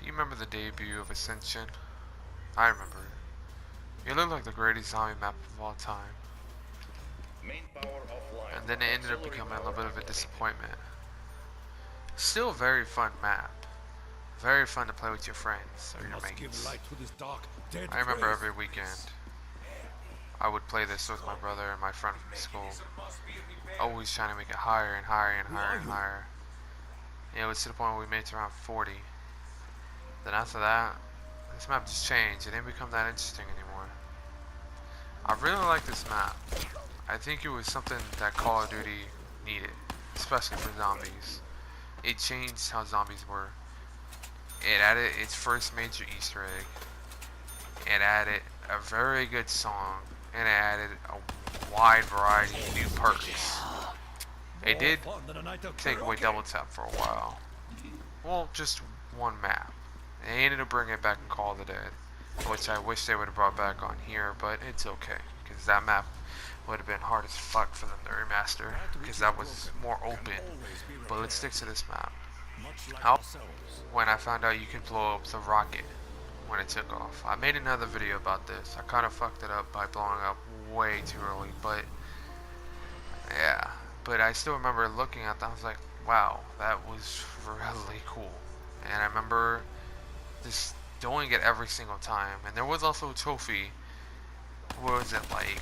Do you remember the debut of Ascension? I remember it. It looked like the greatest zombie map of all time. And then it ended up becoming a little bit of a disappointment. Still a very fun map. Very fun to play with your friends or your mates. I remember every weekend I would play this with my brother and my friend from school. Always trying to make it higher and higher and higher and higher. It was to the point where we made it to around 40. Then after that, this map just changed. It didn't become that interesting anymore. I really like this map. I think it was something that Call of Duty needed, especially for zombies. It changed how zombies were. It added its first major Easter egg. It added a very good song, and it added a wide variety of new perks. It did take away double tap for a while. Well, just one map. They ended up bringing it back in Call of the Dead, which I wish they would have brought back on here, but it's okay, because that map would have been hard as fuck for them to remaster, because that was more open. But let's stick to this map. When I found out you could blow up the rocket when it took off. I made another video about this. I kind of fucked it up by blowing up way too early, but yeah. But I still remember looking at that, I was like, wow, that was really cool. And I remember just doing it every single time. And there was also a trophy. What was it, like,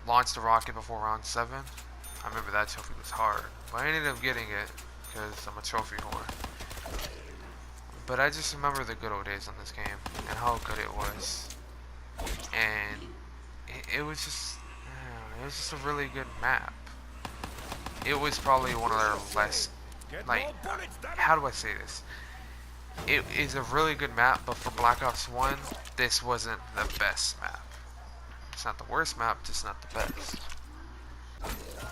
launch the rocket before round 7? I remember that trophy was hard. But I ended up getting it because I'm a trophy whore. But I just remember the good old days on this game and how good it was. And it was just, it was just a really good map. It was probably one of their less, like, how do I say this? It is a really good map, but for Black Ops 1, this wasn't the best map. It's not the worst map, just not the best.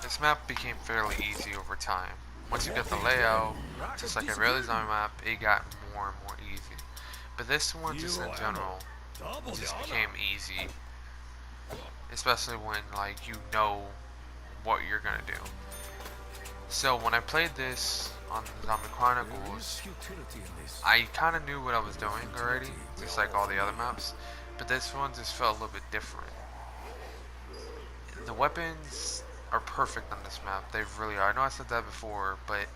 This map became fairly easy over time. Once you get the layout, just like every other zombie map, it got more and more easy. But this one, just in general, just became easy. Especially when, like, you know what you're gonna do. So when I played this on Zombie Chronicles, I kind of knew what I was doing already, just like all the other maps. But this one just felt a little bit different. The weapons are perfect on this map. They really are. I know I said that before, but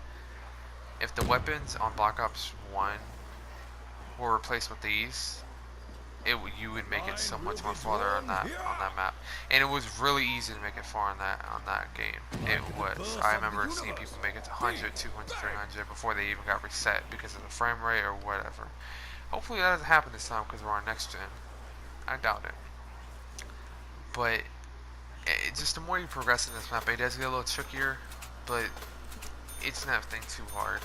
if the weapons on Black Ops 1 were replaced with these, you would make it so much more farther on that map. And it was really easy to make it far on that game. It was. I remember seeing people make it to 100, 200, 300 before they even got reset because of the frame rate or whatever. Hopefully that doesn't happen this time because we're on next gen. I doubt it. But just the more you progress in this map, it does get a little trickier, but it's nothing too hard.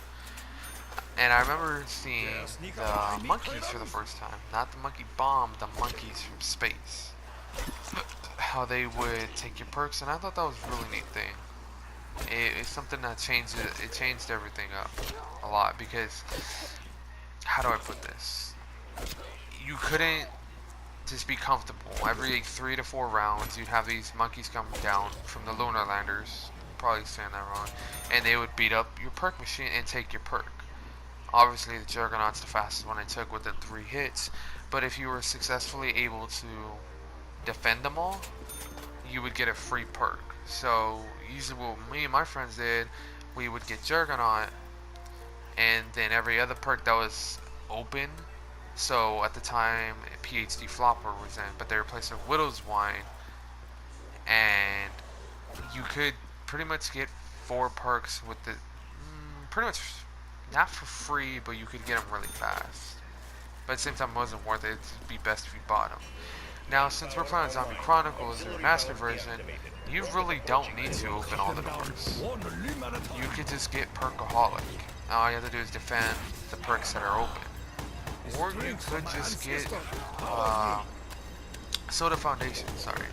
And I remember seeing the monkeys for the first time. Not the monkey bomb, the monkeys from space. How they would take your perks, and I thought that was a really neat thing. It's something that changed everything up a lot, because, how do I put this? You couldn't just be comfortable. Every 3 to 4 rounds, you'd have these monkeys coming down from the lunar landers. Probably saying that wrong. And they would beat up your perk machine and take your perk. Obviously, the Juggernaut's the fastest one I took within 3 hits, but if you were successfully able to defend them all, you would get a free perk. So, usually what me and my friends did, we would get Juggernaut, and then every other perk that was open. So, at the time, PhD Flopper was in, but they replaced it with Widow's Wine, and you could pretty much get 4 perks with the, pretty much, not for free, but you could get them really fast. But at the same time, it wasn't worth it. It'd be best if you bought them. Now, since we're playing Zombie Chronicles, the remastered version, you really don't need to open all the doors. You could just get Perkaholic. All you have to do is defend the perks that are open. Or you could just get Soda Foundation, sorry.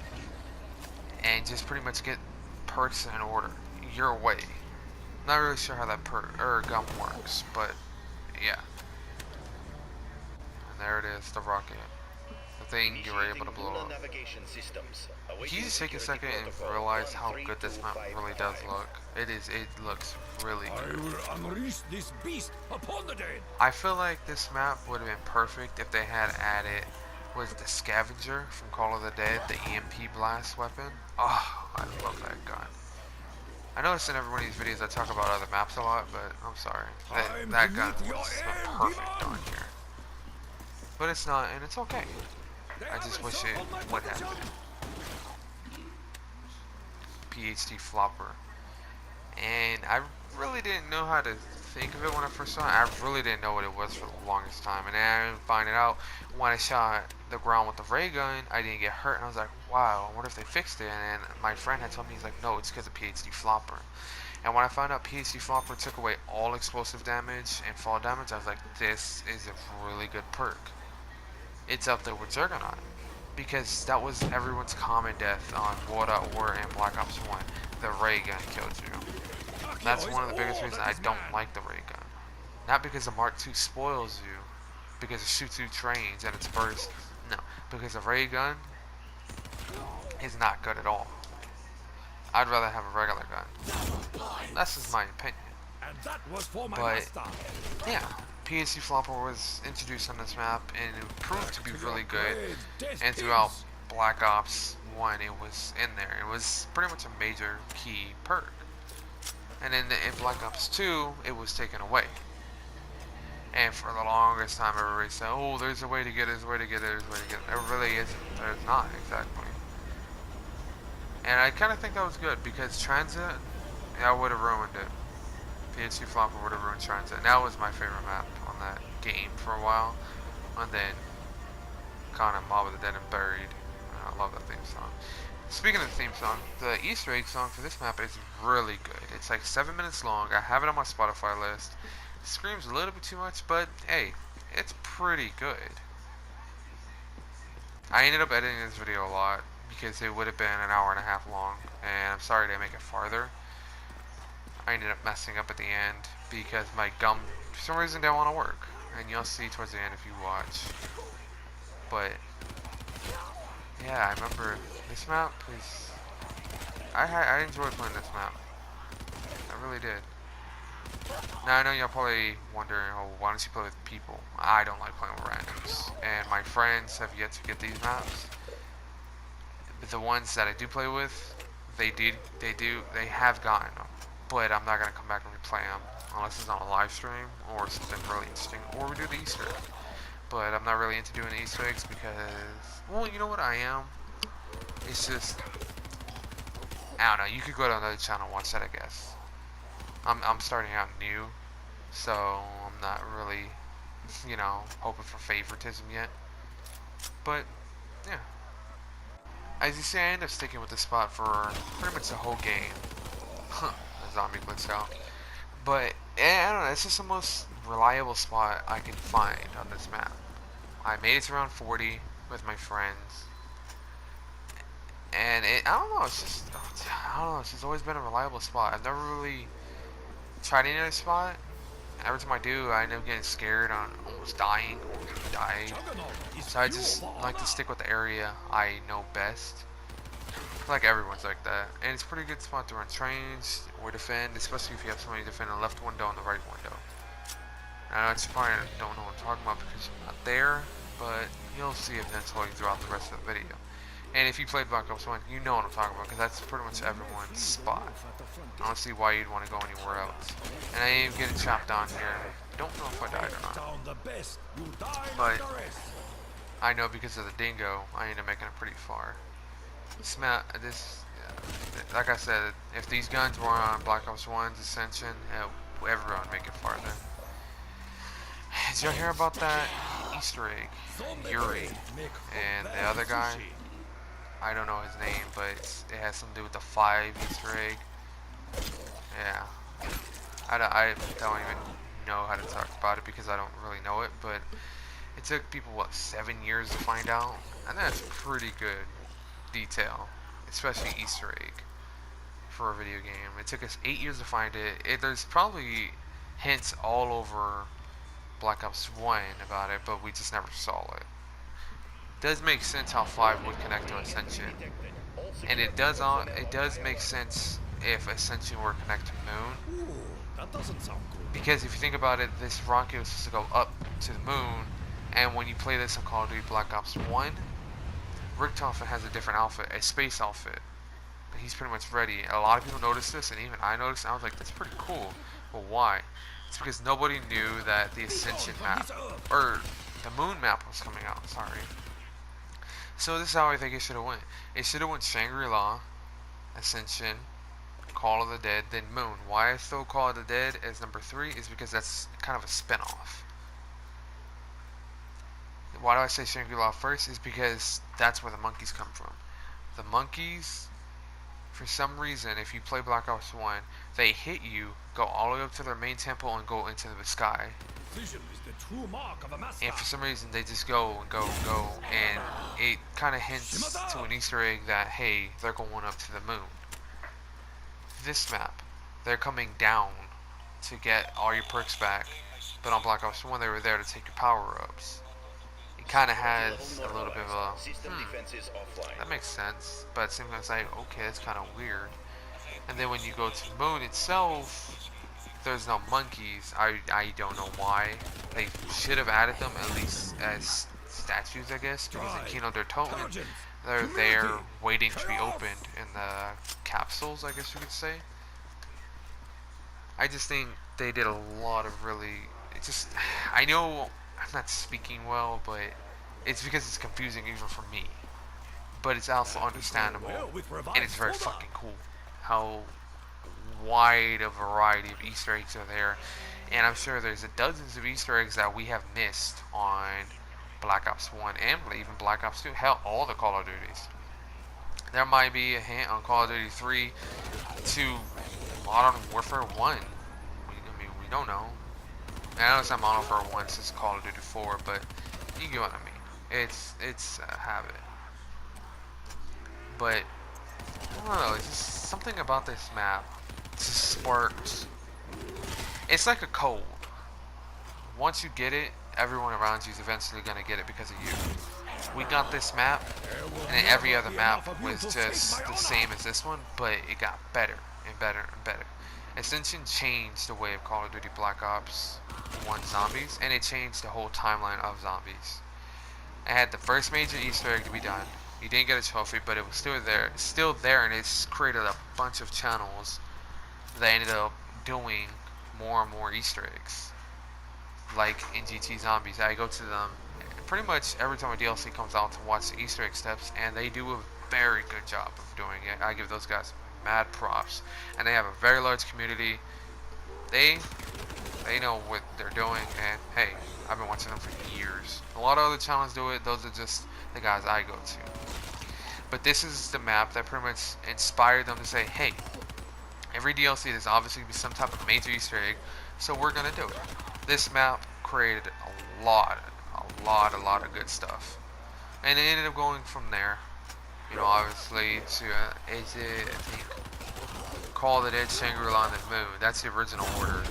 And just pretty much get perks in order, your way. Not really sure how that gum works, but yeah. And there it is, the rocket. The thing you were able to blow up. You just take a second and realize how good this map really does look. It looks really good. I will unleash this beast upon the dead. I feel like this map would have been perfect if they had added, was the scavenger from Call of the Dead, the EMP blast weapon. Oh, I love that gun. I noticed in every one of these videos I talk about other maps a lot, but I'm sorry. That gun was perfect on here. But it's not, and it's okay. I just wish it would have been. PhD flopper. And I really didn't know how to think of it when I first saw it. I really didn't know what it was for the longest time. And then I didn't find it out when I shot the ground with the ray gun. I didn't get hurt, and I was like, wow, I wonder if they fixed it. And my friend had told me, he's like, no, it's because of PhD flopper. And when I found out PhD flopper took away all explosive damage and fall damage, I was like, this is a really good perk. It's up there with Juggernaut, because that was everyone's common death on World at War and Black Ops 1. The ray gun killed you. That's one of the biggest reasons I don't like the ray gun. Not because the Mark II spoils you, because it shoots through trains and it's burst. No, because the ray gun is not good at all. I'd rather have a regular gun. That's just my opinion. But yeah, PhD flopper was introduced on this map and it proved to be really good. And throughout Black Ops 1 it was in there. It was pretty much a major key perk. And then in Black Ops 2 it was taken away. And for the longest time everybody said, oh, there's a way to get it, there's a way to get it, there's a way to get it. There really isn't. There's not, exactly. And I kind of think that was good because Transit, I would have ruined it. PhD flopper would have ruined Transit. And that was my favorite map on that game for a while. And then kind of Mob of the Dead and Buried. I love that theme song. Speaking of the theme song, the Easter egg song for this map is really good. It's like 7 minutes long. I have it on my Spotify list. It screams a little bit too much, but hey, it's pretty good. I ended up editing this video a lot because it would have been an hour and a half long, and I'm sorry to make it farther. I ended up messing up at the end because my gum, for some reason, didn't want to work, and you'll see towards the end if you watch. But yeah, I remember this map is. I enjoyed playing this map. I really did. Now I know y'all probably wondering, oh, why don't you play with people? I don't like playing with randoms, and my friends have yet to get these maps. But the ones that I do play with, they have gotten them. But I'm not gonna come back and replay them unless it's on a live stream or something really interesting, or we do the Easter egg. But I'm not really into doing the Easter eggs because, well, you know what I am? It's just, I don't know, you could go to another channel and watch that, I guess. I'm starting out new, so I'm not really, you know, hoping for favoritism yet. But, yeah. As you see, I end up sticking with this spot for pretty much the whole game. The zombie glitched out. But, I don't know, it's just the most reliable spot I can find on this map. I made it to around 40 with my friends. And I don't know, it's just always been a reliable spot. I've never really tried any other spot. Every time I do, I end up getting scared on almost dying or died. So I just like to stick with the area I know best. I feel like everyone's like that. And it's a pretty good spot to run trains or defend, especially if you have somebody defend the left window and the right window. I know you probably don't know what I'm talking about because you're not there, but you'll see eventually throughout the rest of the video. And if you played Black Ops 1, you know what I'm talking about, because that's pretty much everyone's spot. I don't see why you'd want to go anywhere else. And I am getting chopped down here. Don't know if I died or not. But I know because of the dingo, I ended up making it pretty far. Like I said, if these guns were on Black Ops 1's Ascension, everyone would make it farther. Did y'all hear about that Easter egg? Yuri and the other guy? I don't know his name, but it has something to do with the 5 Easter egg. Yeah. I don't even know how to talk about it because I don't really know it, but it took people, what, 7 years to find out? And that's pretty good detail, especially Easter egg for a video game. It took us 8 years to find it. There's probably hints all over Black Ops 1 about it, but we just never saw it. does make sense how 5 would connect to Ascension. And it does make sense if Ascension were connect to Moon. Ooh, that doesn't sound good. Because if you think about it, this rocket was supposed to go up to the moon, and when you play this on Call of Duty Black Ops 1, Richtofen has a different outfit, a space outfit. But he's pretty much ready. A lot of people noticed this, and even I noticed, and I was like, that's pretty cool. But why? It's because nobody knew that the Ascension map, or the moon map was coming out, sorry. So this is how I think it should have went. It should have went Shangri-La, Ascension, Call of the Dead, then Moon. Why I still Call of the Dead as number 3 is because that's kind of a spin-off. Why do I say Shangri-La first? Is because that's where the monkeys come from. The monkeys, for some reason, if you play Black Ops 1, they hit you, go all the way up to their main temple, and go into the sky. Vision is the true mark of a master. And for some reason, they just go and go and go, and it kind of hints to an Easter egg that, hey, they're going up to the moon. This map, they're coming down to get all your perks back, but on Black Ops 1, they were there to take your power-ups. It kind of has a little bit of a, that makes sense, but at the same time, it's like, okay, that's kind of weird. And then when you go to the moon itself, there's no monkeys. I don't know why. They should have added them at least as statues, I guess, because in Kino der Toten, they're there waiting to be opened in the capsules, I guess you could say. I just think they did a lot of really, I know I'm not speaking well, but it's because it's confusing even for me. But it's also understandable, and it's very fucking cool how wide a variety of Easter eggs are there. And I'm sure there's dozens of Easter eggs that we have missed on Black Ops 1 and even Black Ops 2. Hell, all the Call of Duties. There might be a hint on Call of Duty 3 to Modern Warfare 1. We don't know. And I know it's not Modern Warfare 1 since Call of Duty 4, but you get what I mean. It's a habit. But I don't know, it's just something about this map just sparks. It's like a cold. Once you get it, everyone around you is eventually gonna get it because of you. We got this map, and every other map was just the same as this one, but it got better and better and better. Ascension changed the way of Call of Duty Black Ops 1 zombies, and it changed the whole timeline of zombies. It had the first major Easter egg to be done. You didn't get a trophy, but it was still there, and it's created a bunch of channels that ended up doing more and more Easter eggs. Like in GT Zombies, I go to them pretty much every time a DLC comes out to watch the Easter egg steps, and they do a very good job of doing it. I give those guys mad props, and they have a very large community. They know what they're doing, and hey, I've been watching them for years. A lot of other channels do it. Those are just the guys I go to. But this is the map that pretty much inspired them to say, hey, every DLC there's obviously be some type of major Easter egg, so we're gonna do it. This map created a lot of good stuff, and it ended up going from there. You know, obviously to I think Call of the Dead, Shangri-La, and the Moon. That's the original order,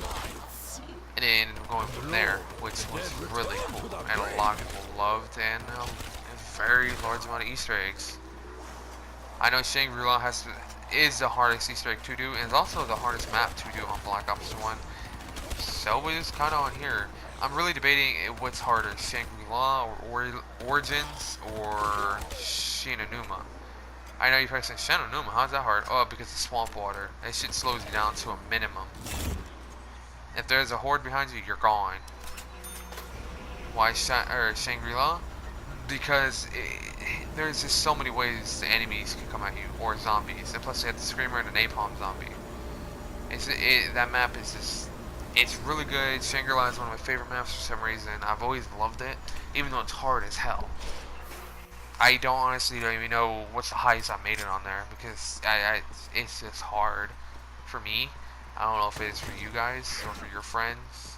and it ended up going from there, which was really cool, and a lot of people loved, and a very large amount of Easter eggs. I know Shangri-La is the hardest Easter egg to do, and it's also the hardest map to do on Black Ops 1. So it is kind of on here. I'm really debating what's harder, Shangri-La or Origins or Shinonuma. I know you're probably saying, Shinonuma, how's that hard? Oh, because it's swamp water. It shit slows you down to a minimum. If there's a horde behind you, you're gone. Why Shangri-La? Because there's just so many ways the enemies can come at you, or zombies. And plus, they have the Screamer and the Napalm zombie. That map is just, it's really good. Shangri-La is one of my favorite maps for some reason. I've always loved it, even though it's hard as hell. I don't even know what's the highest I made it on there, because it's just hard for me. I don't know if it is for you guys or for your friends.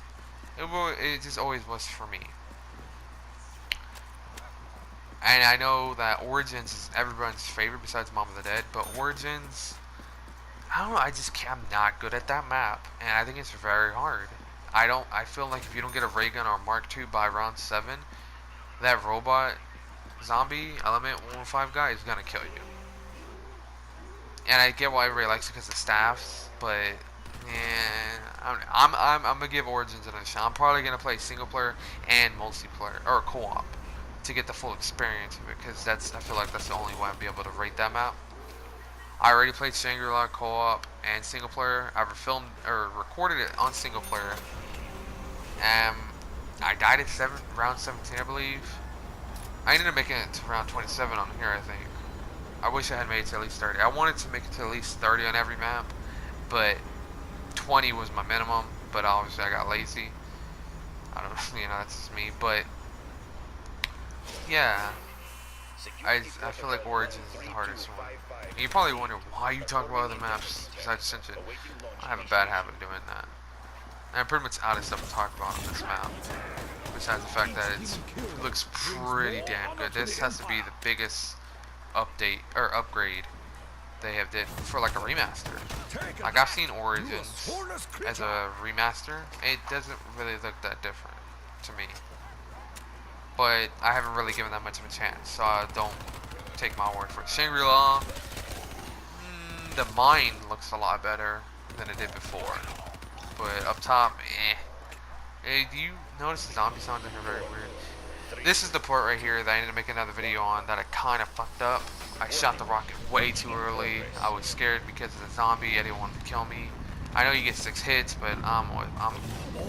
It just always was for me. And I know that Origins is everyone's favorite besides Mom of the Dead, but Origins, I don't know, I'm not good at that map, and I think it's very hard. I feel like if you don't get a ray gun or a Mark II by round 7, that robot zombie element 1-5 guy is gonna kill you. And I get why everybody likes it because of staffs, but yeah, I'm gonna give Origins an shot. I'm probably gonna play single player and multiplayer or co-op to get the full experience of it, because I feel like that's the only way I'll be able to rate that map. I already played Shangri-La co-op and single player. I filmed or recorded it on single player. I died at round 17, I believe. I ended up making it to round 27 on here, I think. I wish I had made it to at least 30. I wanted to make it to at least 30 on every map, but 20 was my minimum. But obviously I got lazy. I don't know, that's just me. But yeah, I feel like Origins is the hardest one. And you probably wonder why you talk about other maps besides Ascension. I have a bad habit of doing that. And I'm pretty much out of stuff to talk about on this map. Besides the fact that it looks pretty damn good. This has to be the biggest update or upgrade they have did for like a remaster. Like I've seen Origins as a remaster. It doesn't really look that different to me. But I haven't really given that much of a chance, so I don't take my word for it. Shangri-La, the mine looks a lot better than it did before. But up top, Hey, do you notice the zombie sounds are very weird? This is the part right here that I ended up making another video on that I kind of fucked up. I shot the rocket way too early. I was scared because of the zombie. I didn't want him to kill me. I know you get 6 hits, but I'm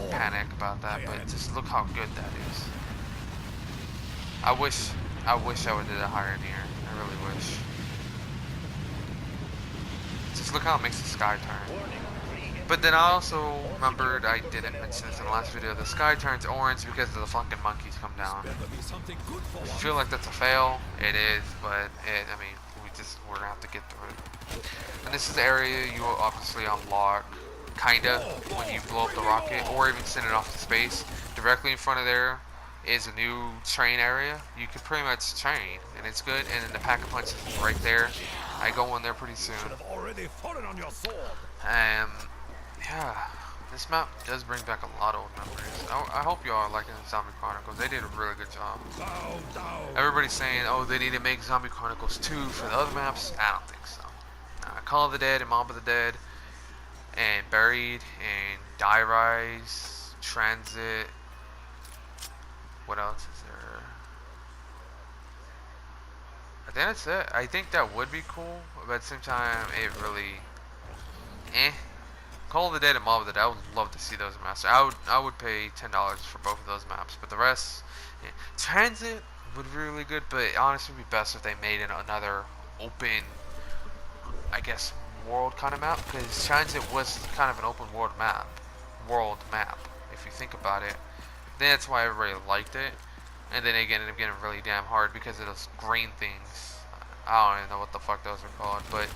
panicked about that. But just look how good that is. I wish I would have did a higher near. I really wish. Just look how it makes the sky turn. But then I also remembered, I didn't mention this in the last video, the sky turns orange because of the fucking monkeys come down. I feel like that's a fail. It is, but I mean, we're gonna have to get through it. And this is the area you will obviously unlock, kinda, when you blow up the rocket, or even send it off to space. Directly in front of there is a new train area. You can pretty much train, and it's good. And then the pack-a-punch is right there. I go in there pretty soon. Yeah, this map does bring back a lot of old memories. I hope y'all are liking Zombie Chronicles. They did a really good job. Everybody's saying, oh, they need to make Zombie Chronicles 2 for the other maps. I don't think so. Call of the Dead and Mob of the Dead and Buried and Die Rise, Transit. What else is there? I think that's it. I think that would be cool, but at the same time, it really, Call of the Dead and Mob of the Dead, I would love to see those maps. I would pay $10 for both of those maps, but the rest, Transit would be really good, but honestly, it would be best if they made it another open, I guess, world kind of map, because Transit was kind of an open world map, if you think about it. That's why everybody liked it, and then again, it ended up getting really damn hard because of those green things. I don't even know what the fuck those are called, but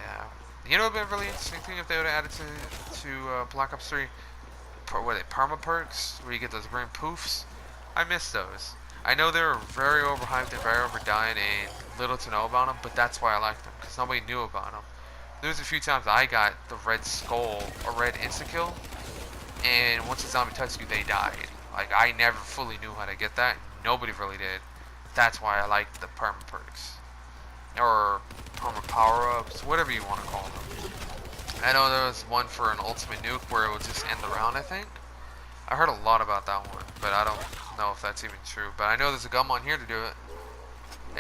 yeah. You know, it would be a really interesting thing if they would have added to Black Ops 3. What are they, perma perks, where you get those green poofs? I miss those. I know they were very overhyped and very overdone, and little to know about them, but that's why I liked them, because nobody knew about them. There was a few times I got the red skull, or red insta-kill, and once the zombie touched you, they died. Like, I never fully knew how to get that. Nobody really did. That's why I liked the perma perks. Or perma power-ups, whatever you want to call them. I know there was one for an ultimate nuke where it would just end the round, I think. I heard a lot about that one, but I don't know if that's even true. But I know there's a gum on here to do it.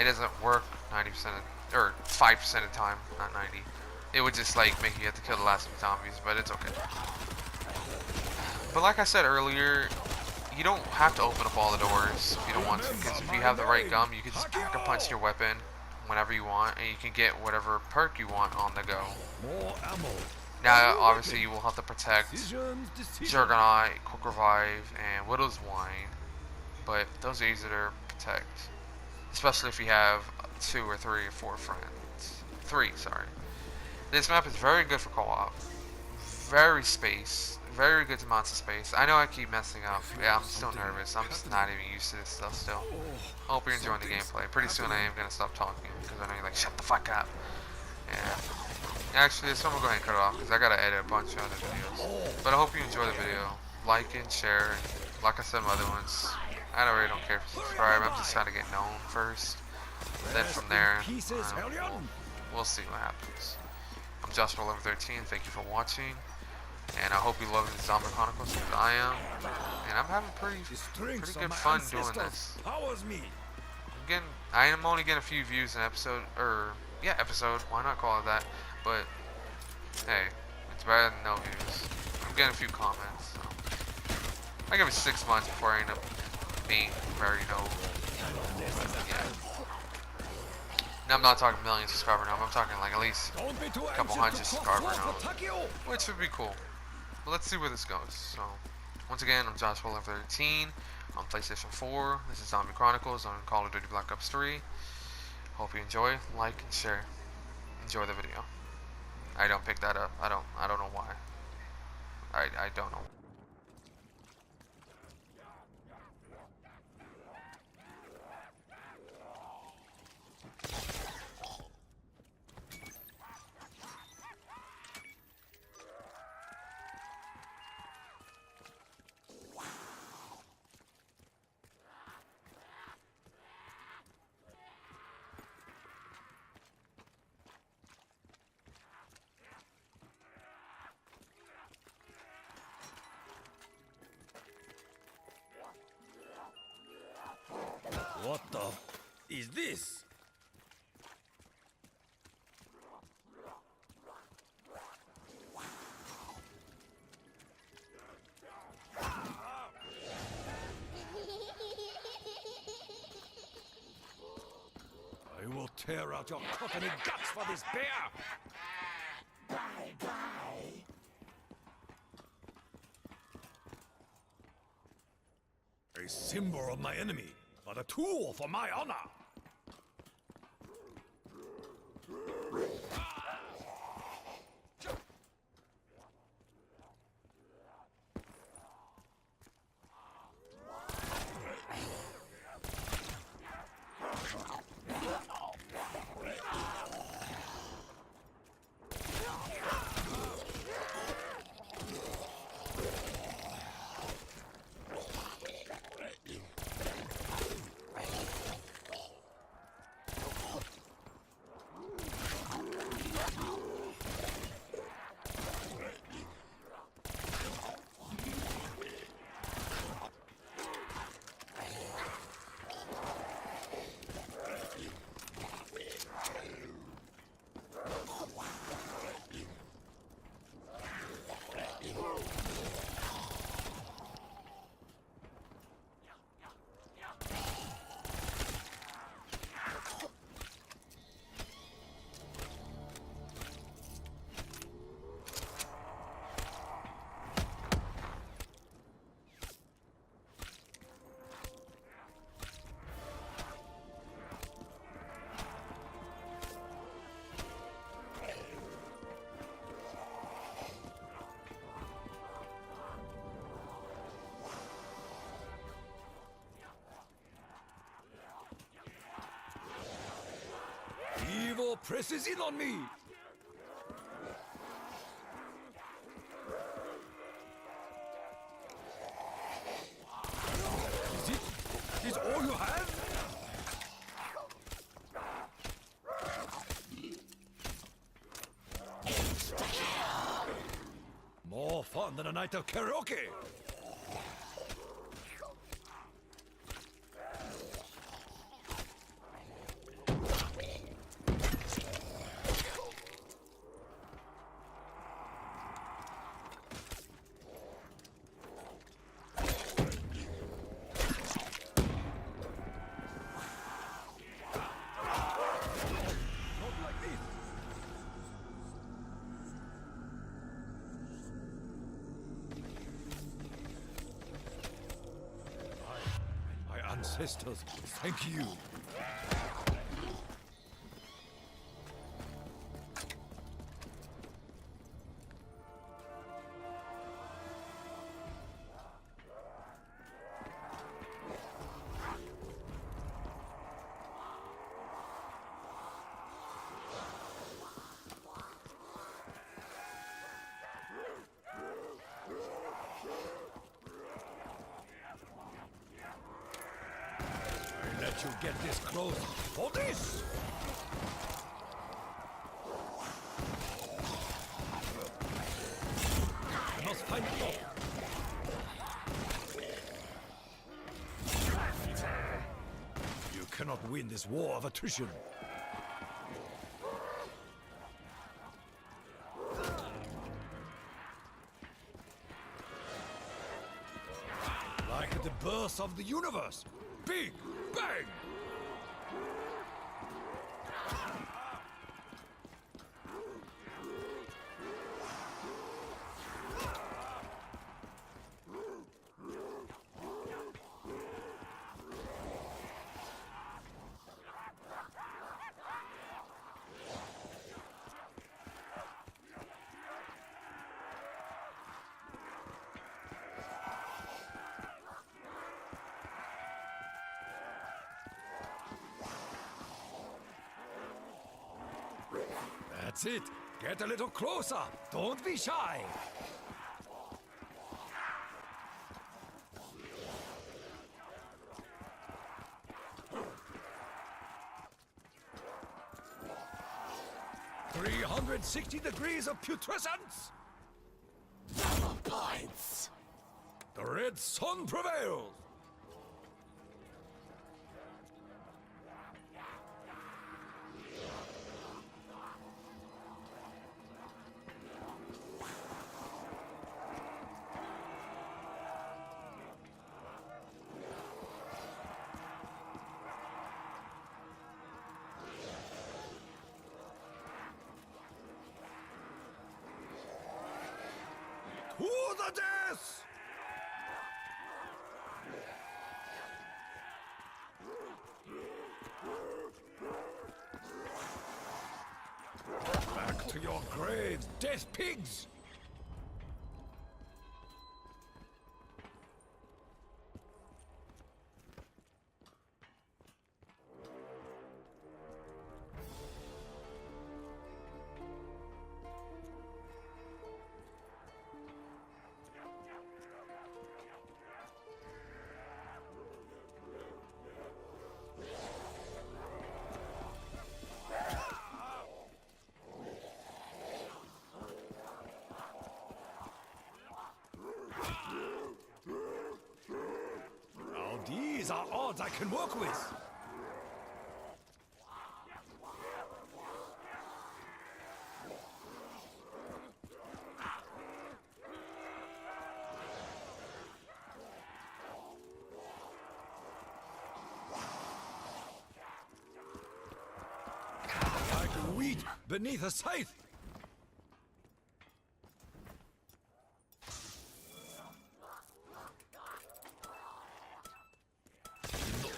It doesn't work 90% or 5% of the time, not 90. It would just like make you have to kill the last few zombies, but it's okay. But like I said earlier, you don't have to open up all the doors if you don't want to, because if you have the right gum, you can just pack-a-punch your weapon whenever you want, and you can get whatever perk you want on the go. Now, obviously, you will have to protect Juggernaut, Quick Revive, and Widow's Wine, but those are easy to protect, especially if you have 2 or 3 or 4 friends. 3, sorry. This map is very good for co-op. Very good amounts of space. I know I keep messing up. Yeah, I'm still nervous. I'm just not even used to this stuff still. Hope you're enjoying the gameplay. Pretty soon I am going to stop talking, because I know you're like, shut the fuck up. Yeah. Actually, so I'm going to go ahead and cut it off, because I got to edit a bunch of other videos. But I hope you enjoy the video. Like and share. And like I said in my other ones, I really don't care if you subscribe. I'm just trying to get known first. Then from there, we'll see what happens. I'm Joshua1113. Thank you for watching. And I hope you love the Zombie Chronicles because I am. And I'm having pretty good fun doing this. I am only getting a few views an episode, episode. Why not call it that? But hey, it's better than no views. I'm getting a few comments. So. I give it 6 months before I end up being very known. Yeah. Now I'm not talking million subscriber now. I'm talking like at least a couple hundred subscriber now, which would be cool. But let's see where this goes. So once again, I'm Joshua1113 on PlayStation 4. This is Zombie Chronicles on Call of Duty Black Ops 3. Hope you enjoy, like, and share. Enjoy the video. I don't pick that up. I don't know why. I don't know. What the is this? I will tear out your cottony guts for this bear! A symbol of my enemy, but a tool for my honor! Evil presses in on me! Is all you have? More fun than a night of karaoke! Ancestors, thank you. let you get this close for this! I must find it. You cannot win this war of attrition. Like the birth of the universe. Big Bang! That's it. Get a little closer. Don't be shy. "360 degrees of putrescence! Double points! The red sun prevails! To the death! Back to your graves, death pigs! Now these are odds I can work with. Like wheat beneath a scythe.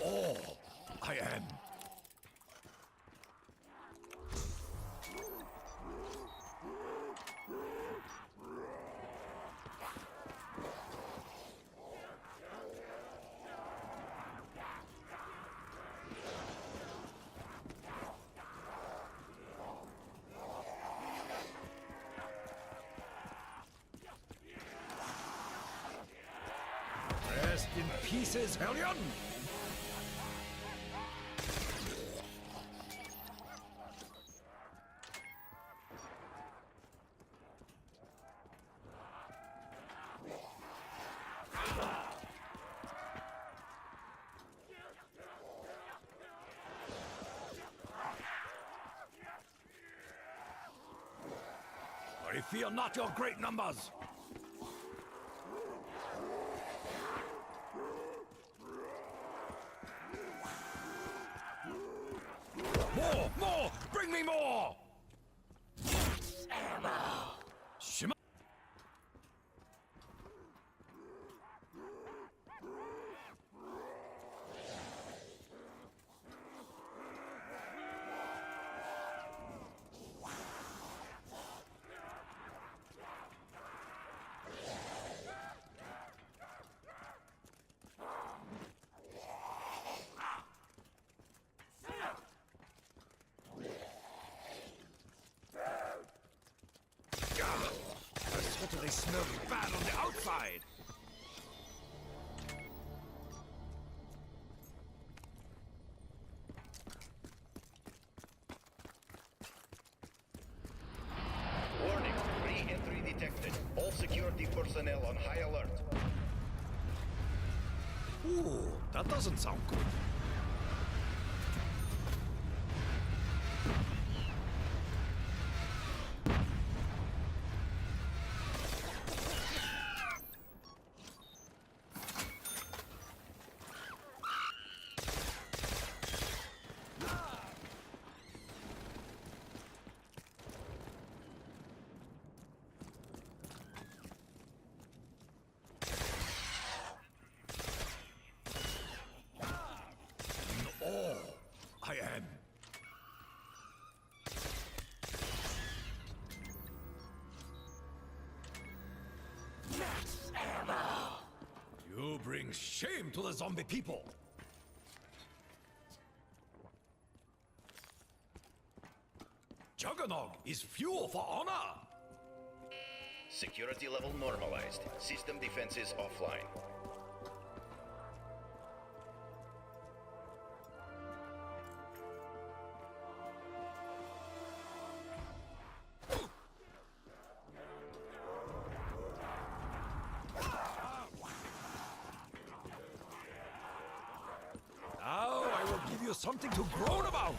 All I am. Rest in pieces, Hellion! I fear not your great numbers! More! More! Bring me more! Ammo! Shima! I certainly smell bad on the outside! Security personnel on high alert. Ooh, that doesn't sound good. I am. Max ammo. You bring shame to the zombie people. Juggernog is fuel for honor. Security level normalized. System defenses offline. Now I will give you something to groan about.